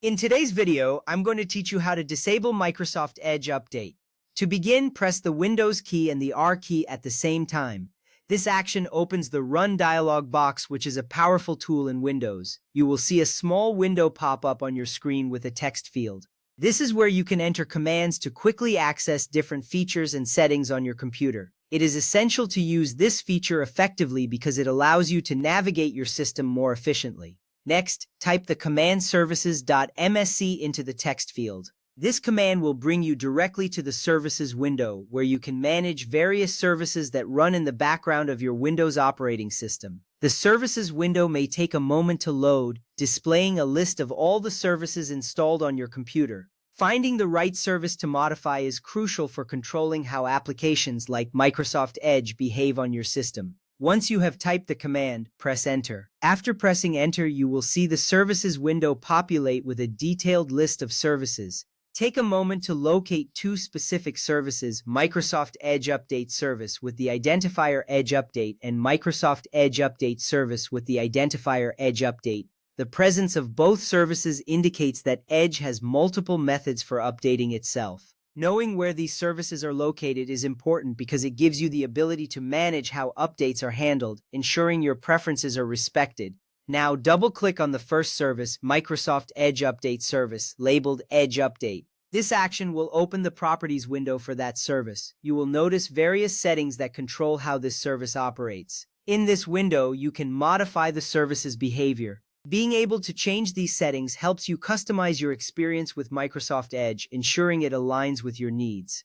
In today's video, I'm going to teach you how to disable Microsoft Edge Update. To begin, press the Windows key and the R key at the same time. This action opens the Run dialog box, which is a powerful tool in Windows. You will see a small window pop up on your screen with a text field. This is where you can enter commands to quickly access different features and settings on your computer. It is essential to use this feature effectively because it allows you to navigate your system more efficiently. Next, type the command services.msc into the text field. This command will bring you directly to the services window, where you can manage various services that run in the background of your Windows operating system. The services window may take a moment to load, displaying a list of all the services installed on your computer. Finding the right service to modify is crucial for controlling how applications like Microsoft Edge behave on your system. Once you have typed the command, press Enter. After pressing Enter, you will see the Services window populate with a detailed list of services. Take a moment to locate two specific services, Microsoft Edge Update Service with the identifier Edge Update and Microsoft Edge Update Service with the identifier Edge Update. The presence of both services indicates that Edge has multiple methods for updating itself. Knowing where these services are located is important because it gives you the ability to manage how updates are handled, ensuring your preferences are respected. Now double-click on the first service, Microsoft Edge Update Service, labeled Edge Update. This action will open the Properties window for that service. You will notice various settings that control how this service operates. In this window, you can modify the service's behavior. Being able to change these settings helps you customize your experience with Microsoft Edge, ensuring it aligns with your needs.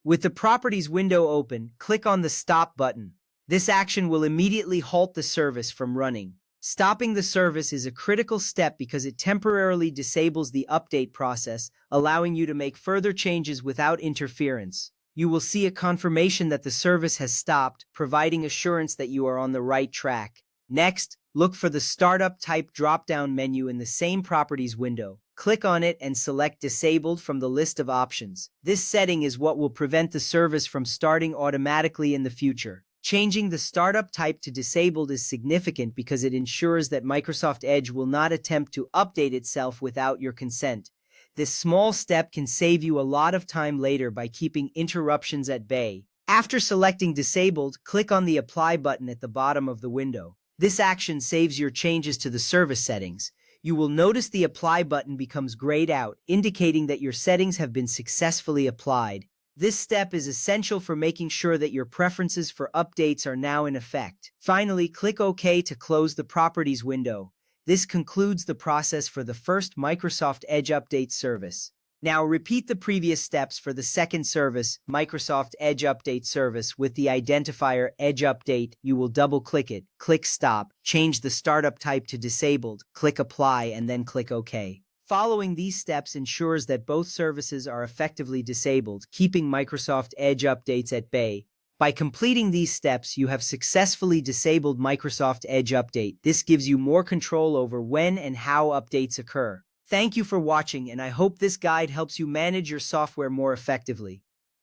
With the Properties window open, click on the Stop button. This action will immediately halt the service from running. Stopping the service is a critical step because it temporarily disables the update process, allowing you to make further changes without interference. You will see a confirmation that the service has stopped, providing assurance that you are on the right track. Next, look for the Startup Type drop-down menu in the same Properties window. Click on it and select Disabled from the list of options. This setting is what will prevent the service from starting automatically in the future. Changing the Startup Type to Disabled is significant because it ensures that Microsoft Edge will not attempt to update itself without your consent. This small step can save you a lot of time later by keeping interruptions at bay. After selecting Disabled, click on the Apply button at the bottom of the window. This action saves your changes to the service settings. You will notice the Apply button becomes grayed out, indicating that your settings have been successfully applied. This step is essential for making sure that your preferences for updates are now in effect. Finally, click OK to close the Properties window. This concludes the process for the first Microsoft Edge Update service. Now repeat the previous steps for the second service, Microsoft Edge Update Service, with the identifier Edge Update. You will double-click it, click Stop, change the startup type to Disabled, click Apply, and then click OK. Following these steps ensures that both services are effectively disabled, keeping Microsoft Edge updates at bay. By completing these steps, you have successfully disabled Microsoft Edge Update. This gives you more control over when and how updates occur. Thank you for watching, and I hope this guide helps you manage your software more effectively.